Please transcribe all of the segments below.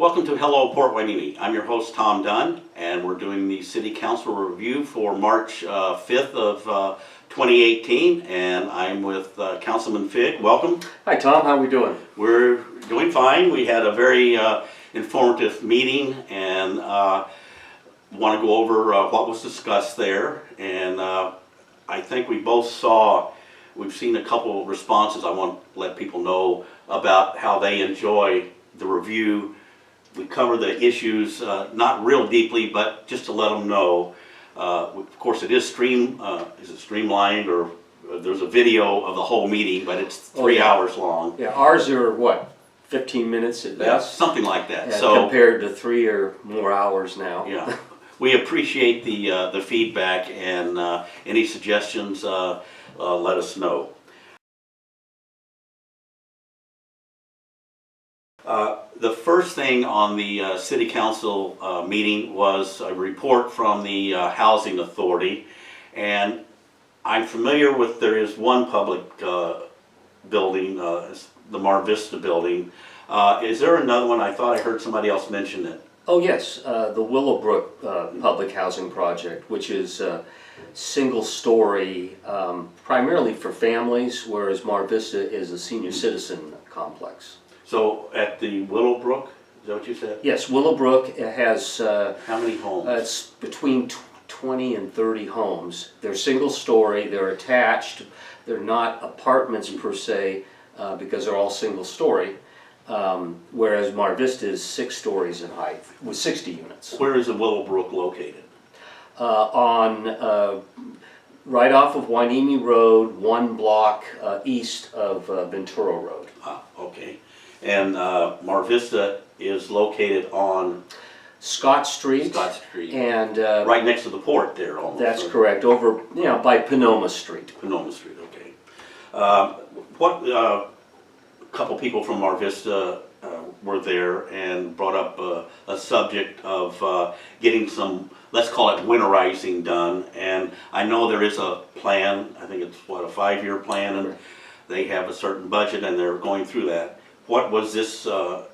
Welcome to Hello Port Hueneme. I'm your host Tom Dunn, and we're doing the City Council review for March 5th of 2018, and I'm with Councilman Figg. Welcome. Hi Tom, how are we doing? We're doing fine. We had a very informative meeting, and want to go over what was discussed there. And I think we both we've seen a couple of responses. I want to let people know about how they enjoy the review. We cover the issues, not real deeply, but just to let them know. Of course, it is streamlined, or there's a video of the whole meeting, but it's 3 hours long. Yeah, ours are what, 15 minutes at best? Yeah, something like that. Yeah, so compared to 3 or more hours now. Yeah, we appreciate the feedback, and any suggestions, let us know. The first thing on the City Council meeting was a report from the Housing Authority, and I'm familiar with, there is one public building, the Mar Vista building. Is there another one? I thought I heard somebody else mention it. Oh yes, the Willowbrook Public Housing Project, which is single story, primarily for families, whereas Mar Vista is a senior citizen complex. So at the Willowbrook, is that what you said? Yes, Willowbrook has how many homes? It's between 20 and 30 homes. They're single story, they're attached, they're not apartments per se, because they're all single story, whereas Mar Vista is 6 stories in height with 60 units. Where is the Willowbrook located? Right off of Hueneme Road, 1 block east of Ventura Road. Ah, okay. And Mar Vista is located on Scott Street. Scott Street. And right next to the port there, almost. That's correct. Over, by Panoma Street. Panoma Street, okay. A couple people from Mar Vista were there and brought up a subject of getting some, let's call it winterizing done. And I know there is a plan. I think it's a 5-year plan, and they have a certain budget, and they're going through that. What was this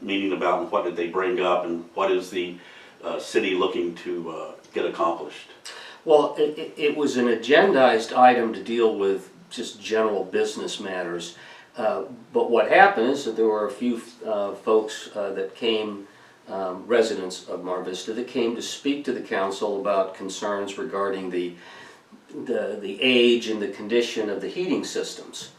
meeting about, and what did they bring up, and what is the city looking to get accomplished? Well, it was an agendized item to deal with just general business matters. But what happened is that there were a few folks that came, residents of Mar Vista, that came to speak to the council about concerns regarding the age and the condition of the heating systems.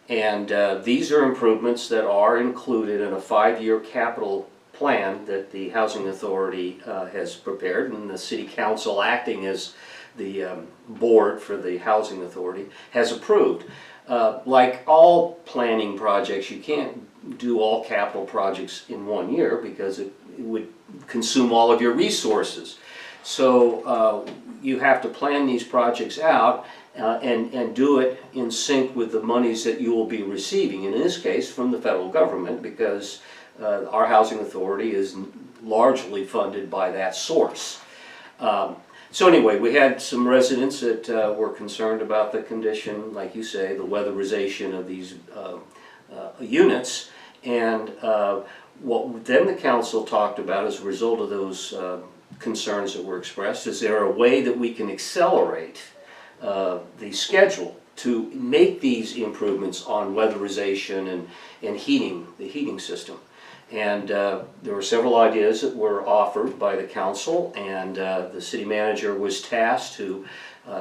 And these are improvements that are included in a 5-year capital plan that the Housing Authority has prepared, and the City Council, acting as the board for the Housing Authority, has approved. Like all planning projects, you can't do all capital projects in 1 year because it would consume all of your resources. So you have to plan these projects out and do it in sync with the monies that you will be receiving, and in this case from the federal government, because our Housing Authority is largely funded by that source. So anyway, we had some residents that were concerned about the condition, like you say, the weatherization of these units, and what then the council talked about as a result of those concerns that were expressed, is there a way that we can accelerate the schedule to make these improvements on weatherization and heating, the heating system. And there were several ideas that were offered by the council, and the city manager was tasked to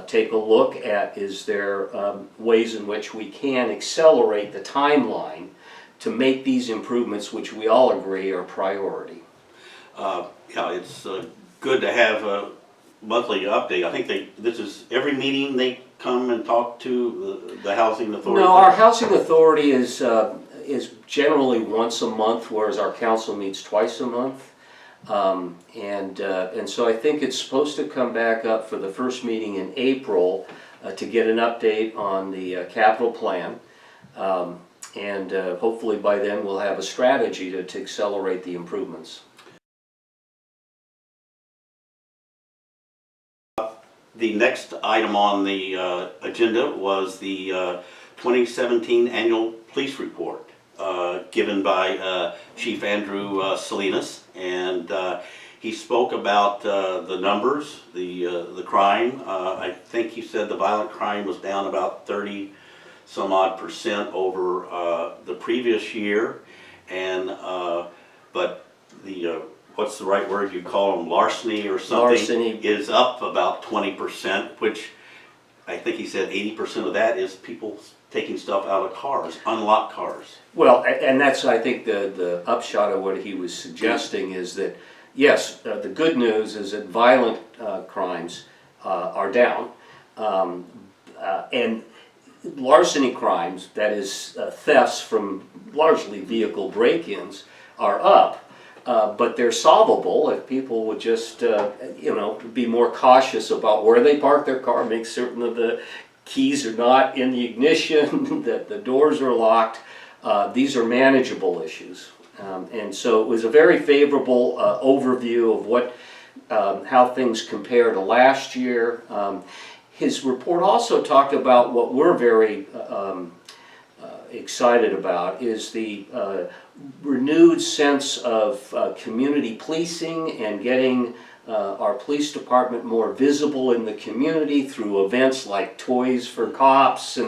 take a look at, is there ways in which we can accelerate the timeline to make these improvements, which we all agree are priority. Yeah, it's good to have a monthly update. I think this is every meeting they come and talk to the Housing Authority. No, our Housing Authority is generally once a month, whereas our council meets twice a month. And so I think it's supposed to come back up for the first meeting in April to get an update on the capital plan. And hopefully by then we'll have a strategy to accelerate the improvements. The next item on the agenda was the 2017 annual police report. given by Chief Andrew Salinas, and he spoke about the numbers, the crime. I think he said the violent crime was down about 30 some odd percent over the previous year, and but the what's the right word you call them, larceny or something, Larceny. is up about 20%, which I think he said 80% of that is people taking stuff out of cars, unlocked cars. Well, and that's, I think, the upshot of what he was suggesting is that, yes, the good news is that violent crimes are down, and larceny crimes, that is thefts from largely vehicle break-ins, are up. But they're solvable if people would just, be more cautious about where they park their car, make certain that the keys are not in the ignition, that the doors are locked. These are manageable issues. And so it was a very favorable overview of what, how things compare to last year. His report also talked about what we're very excited about is the renewed sense of community policing and getting our police department more visible in the community through events like Toys for Cops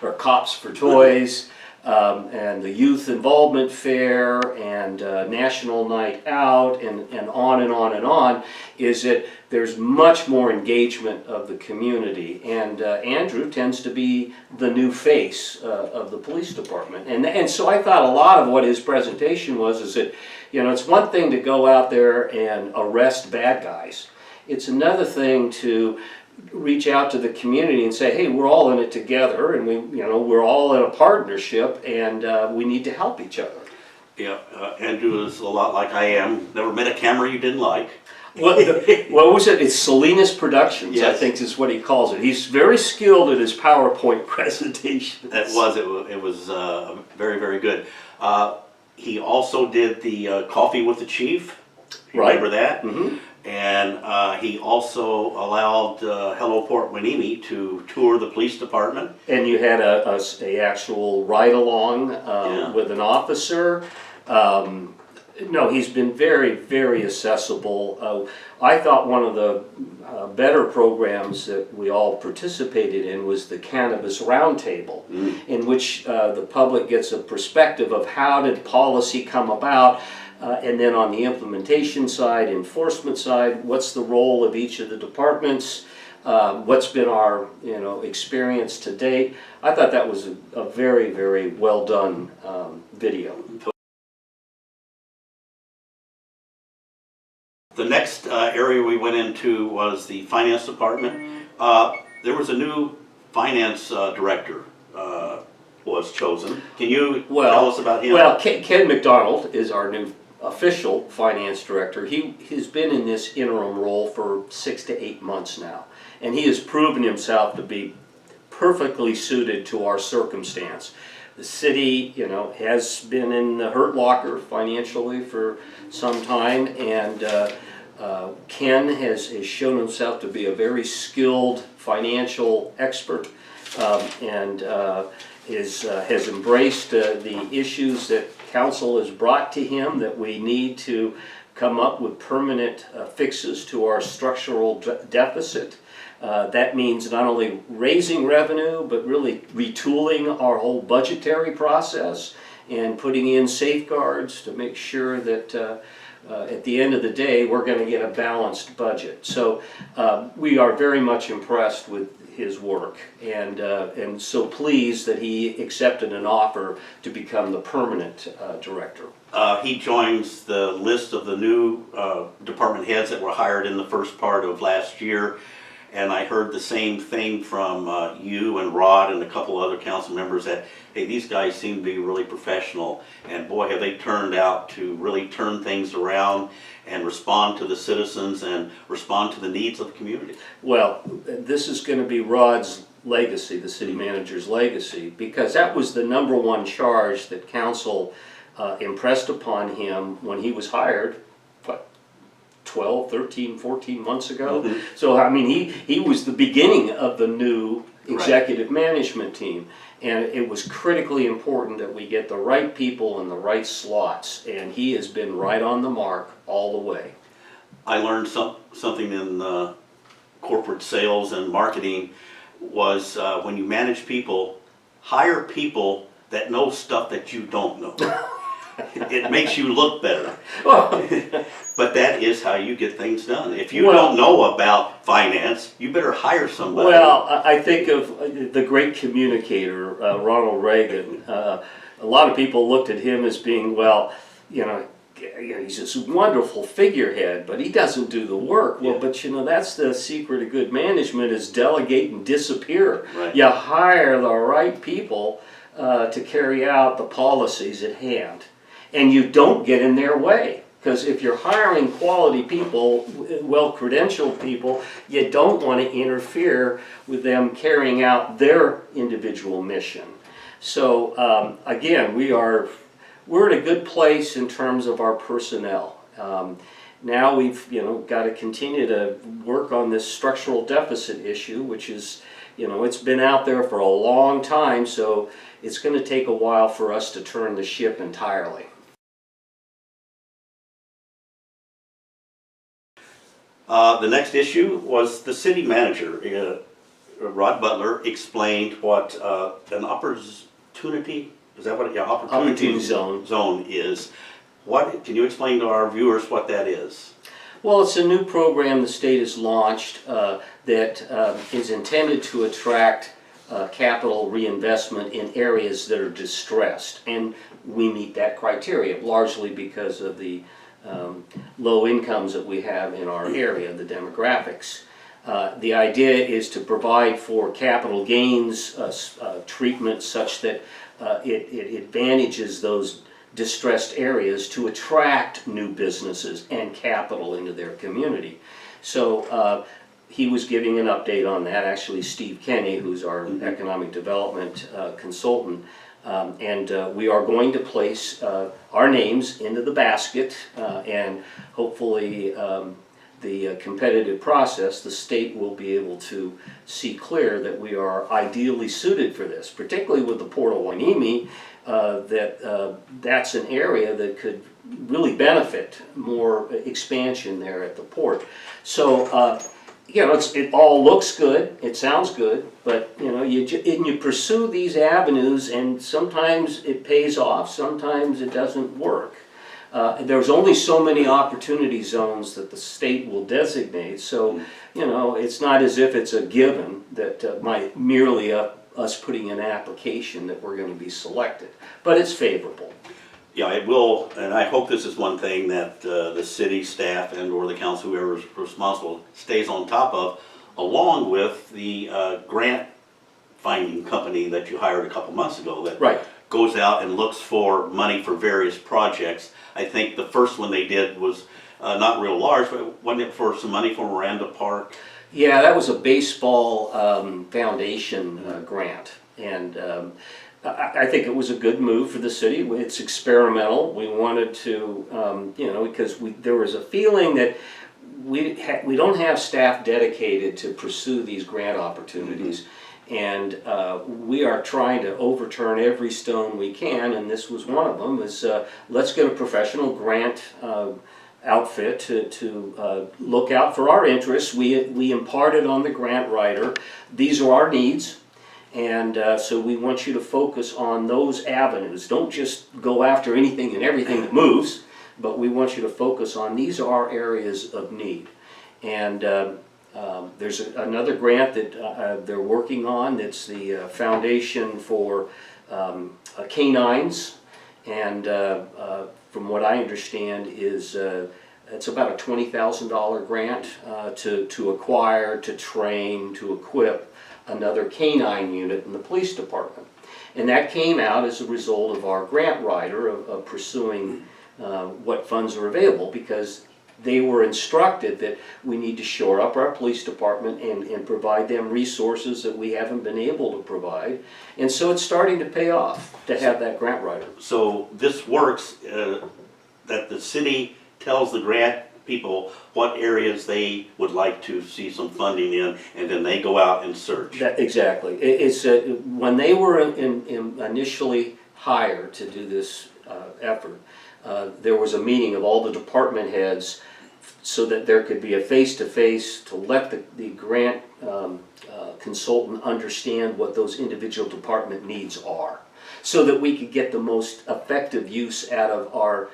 or Cops for Toys, and the Youth Involvement Fair and National Night Out and on and on and on, is that there's much more engagement of the community, and Andrew tends to be the new face of the police department, and so I thought a lot of what his presentation was is that, it's one thing to go out there and arrest bad guys. It's another thing to reach out to the community and say, hey, we're all in it together, and we're all in a partnership, and we need to help each other. Yeah, Andrew is a lot like I am. Never met a camera you didn't like. What was it? It's Salinas Productions, yes. I think is what he calls it. He's very skilled at his PowerPoint presentations. It was very, very good. He also did the Coffee with the Chief. Remember that? Mm-hmm. And he also allowed Hello Port Hueneme to tour the police department. And you had a actual ride-along with an officer. No, he's been very, very accessible. I thought one of the better programs that we all participated in was the Cannabis Roundtable, in which the public gets a perspective of how did policy come about, and then on the implementation side, enforcement side, what's the role of each of the departments, what's been our experience to date. I thought that was a very, very well done video. The next area we went into was the finance department. There was a new finance director was chosen. Can you tell us about him? Well, Ken McDonald is our new official finance director. He's been in this interim role for 6 to 8 months now, and he has proven himself to be perfectly suited to our circumstance. The city, has been in the hurt locker financially for some time, and Ken has shown himself to be a very skilled financial expert, and has embraced the issues that council has brought to him, that we need to come up with permanent fixes to our structural deficit. That means not only raising revenue, but really retooling our whole budgetary process and putting in safeguards to make sure that at the end of the day we're going to get a balanced budget. So we are very much impressed with his work, and so pleased that he accepted an offer to become the permanent director. He joins the list of the new department heads that were hired in the first part of last year. And I heard the same thing from you and Rod and a couple other council members that, hey, these guys seem to be really professional, and boy, have they turned out to really turn things around and respond to the citizens and respond to the needs of the community. Well, this is going to be Rod's legacy, the city manager's legacy, because that was the #1 charge that council impressed upon him when he was hired 12, 13, 14 months ago. Mm-hmm. So, I mean, he was the beginning of the new executive management team. And it was critically important that we get the right people in the right slots, and he has been right on the mark all the way. I learned something in corporate sales and marketing was when you manage people, hire people that know stuff that you don't know. It makes you look better. But that is how you get things done. If you don't know about finance, you better hire somebody. Well, I think of the great communicator, Ronald Reagan. A lot of people looked at him as being, well, he's this wonderful figurehead, but he doesn't do the work. Well, but that's the secret of good management, is delegate and disappear. Right. You hire the right people to carry out the policies at hand. And you don't get in their way. Because if you're hiring quality people, well-credentialed people, you don't want to interfere with them carrying out their individual mission. So again, we're in a good place in terms of our personnel. Now we've got to continue to work on this structural deficit issue, which is it's been out there for a long time, so it's going to take a while for us to turn the ship entirely. The next issue was the city manager. Rod Butler explained what an opportunity, is that what opportunity zone is. Can you explain to our viewers what that is? Well, it's a new program the state has launched that is intended to attract capital reinvestment in areas that are distressed, and we meet that criteria largely because of the low incomes that we have in our area, the demographics. The idea is to provide for capital gains treatment such that it advantages those distressed areas to attract new businesses and capital into their community. So he was giving an update on that. Actually, Steve Kenny, who's our economic development consultant, and we are going to place our names into the basket, and hopefully the competitive process, the state will be able to see clear that we are ideally suited for this, particularly with the Port of Hueneme, that's an area that could really benefit more expansion there at the port. So it all looks good, it sounds good, but you pursue these avenues, and sometimes it pays off, sometimes it doesn't work. There's only so many opportunity zones that the state will designate, so it's not as if it's a given that might merely us putting an application that we're going to be selected, but it's favorable. Yeah, it will, and I hope this is one thing that the city staff and or the council, whoever is responsible, stays on top of, along with the grant finding company that you hired a couple months ago that goes out and looks for money for various projects. I think the first one they did was not real large, but wasn't it for some money for Miranda Park? Yeah, that was a baseball foundation grant, and I think it was a good move for the city. It's experimental. We wanted to, because there was a feeling that we don't have staff dedicated to pursue these grant opportunities, and we are trying to overturn every stone we can, and this was one of them, is let's get a professional grant outfit to look out for our interests. We imparted on the grant writer, these are our needs, and so we want you to focus on those avenues. Don't just go after anything and everything that moves, but we want you to focus on these are our areas of need. And there's another grant that they're working on. That's the Foundation for Canines, and from what I understand is it's about a $20,000 grant to acquire, to train, to equip another canine unit in the police department. And that came out as a result of our grant writer of pursuing what funds are available, because they were instructed that we need to shore up our police department and provide them resources that we haven't been able to provide. And so it's starting to pay off to have that grant writer. So this works, that the city tells the grant people what areas they would like to see some funding in, and then they go out and search. Exactly. It's when they were initially hired to do this effort, there was a meeting of all the department heads so that there could be a face-to-face to let the grant consultant understand what those individual department needs are, so that we could get the most effective use out of our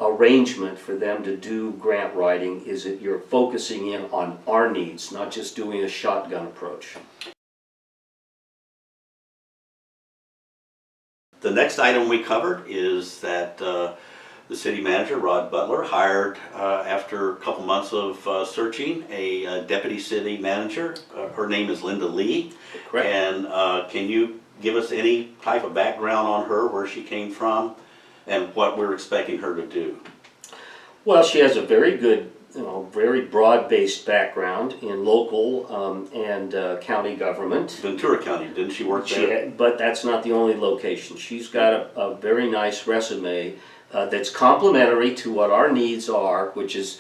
arrangement for them to do grant writing. Is that you're focusing in on our needs, not just doing a shotgun approach. The next item we covered is that the city manager, Rod Butler, hired, after a couple months of searching, a deputy city manager. Her name is Linda Lee. Correct. And can you give us any type of background on her, where she came from, and what we're expecting her to do? Well, she has a very good, very broad-based background in local and county government. Ventura County, didn't she work there? But that's not the only location. She's got a very nice resume that's complementary to what our needs are, which is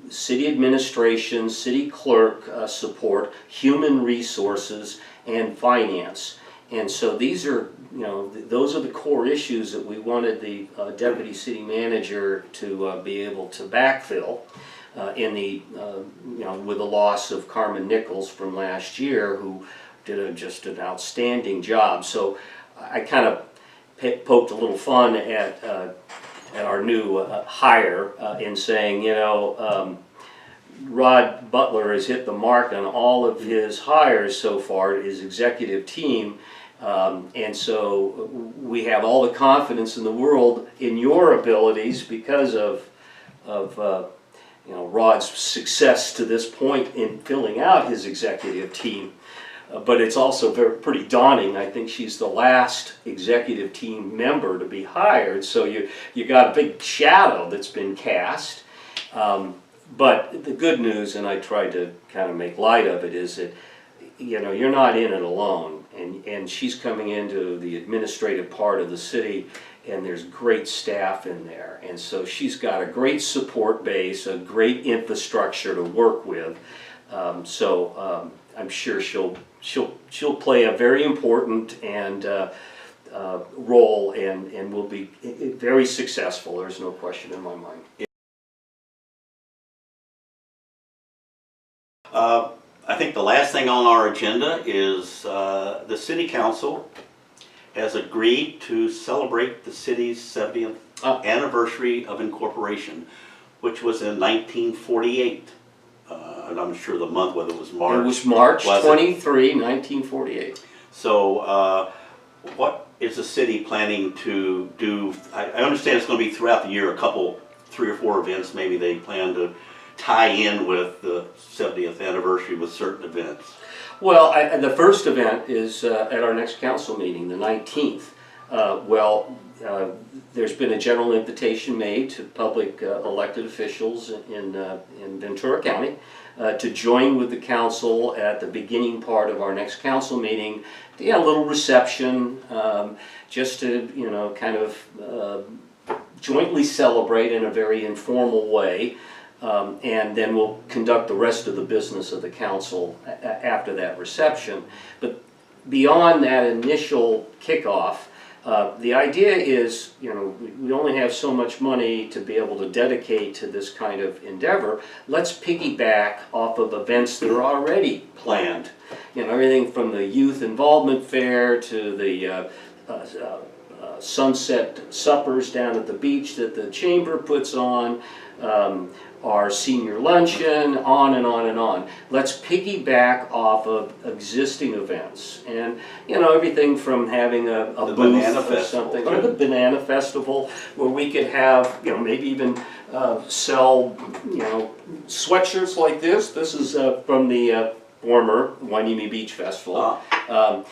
city administration, city clerk support, human resources, and finance. And so these are, those are the core issues that we wanted the deputy city manager to be able to backfill in the, with the loss of Carmen Nichols from last year, who did just an outstanding job. So I kind of poked a little fun at our new hire in saying, Rod Butler has hit the mark on all of his hires so far, his executive team. And so we have all the confidence in the world in your abilities because of Rod's success to this point in filling out his executive team. But it's also pretty daunting. I think she's the last executive team member to be hired, so you got a big shadow that's been cast. But the good news, and I tried to kind of make light of it, is that you're not in it alone, and she's coming into the administrative part of the city, and there's great staff in there, and so she's got a great support base, a great infrastructure to work with. So I'm sure she'll play a very important and role, and will be very successful. There's no question in my mind. I think the last thing on our agenda is the City Council has agreed to celebrate the city's 70th anniversary of incorporation, which was in 1948. And I'm sure the month, whether it was March. It was March 23, 1948. So what is the city planning to do? I understand it's going to be throughout the year, 3 or 4 events maybe they plan to tie in with the 70th anniversary with certain events. Well, the first event is at our next council meeting, the 19th. There's been a general invitation made to public elected officials in Ventura County to join with the council at the beginning part of our next council meeting. A little reception, just to kind of jointly celebrate in a very informal way. And then we'll conduct the rest of the business of the council after that reception. But beyond that initial kickoff, the idea is, we only have so much money to be able to dedicate to this kind of endeavor. Let's piggyback off of events that are already planned. Everything from the youth involvement fair to the sunset suppers down at the beach that the chamber puts on, our senior luncheon, on and on and on. Let's piggyback off of existing events, and everything from having a booth or something, or the Banana Festival, where we could have maybe even sell sweatshirts like this. This is from the former Wainimi Beach Festival. And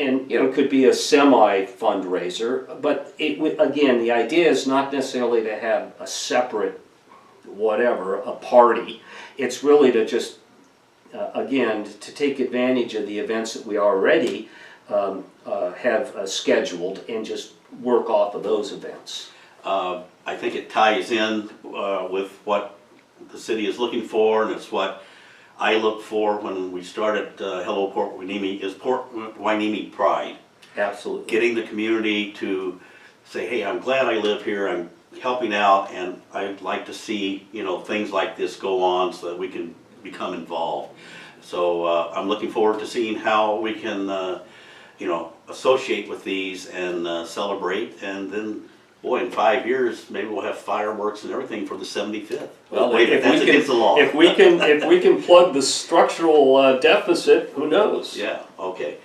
it could be a semi fundraiser, but again, the idea is not necessarily to have a separate a party. It's really to just again to take advantage of the events that we already have scheduled and just work off of those events. I I think it ties in with what the city is looking for, and it's what I look for when we started Hello Port Hueneme, is Port Hueneme pride. Absolutely. Getting the community to say, hey, I'm glad I live here, I'm helping out, and I'd like to see, you know, things like this go on so that we can become involved. So I'm looking forward to seeing how we can, you know, associate with these and celebrate, and then, boy, in 5 years, maybe we'll have fireworks and everything for the 75th. Well, wait, if that's we against the law. if we can plug the structural deficit, who knows? Yeah, okay.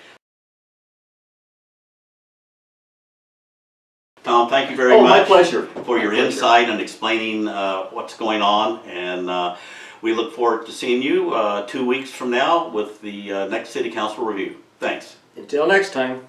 Tom, thank you very much. My pleasure. For your insight and explaining what's going on, and we look forward to seeing you 2 weeks from now with the next City Council review. Thanks. Until next time.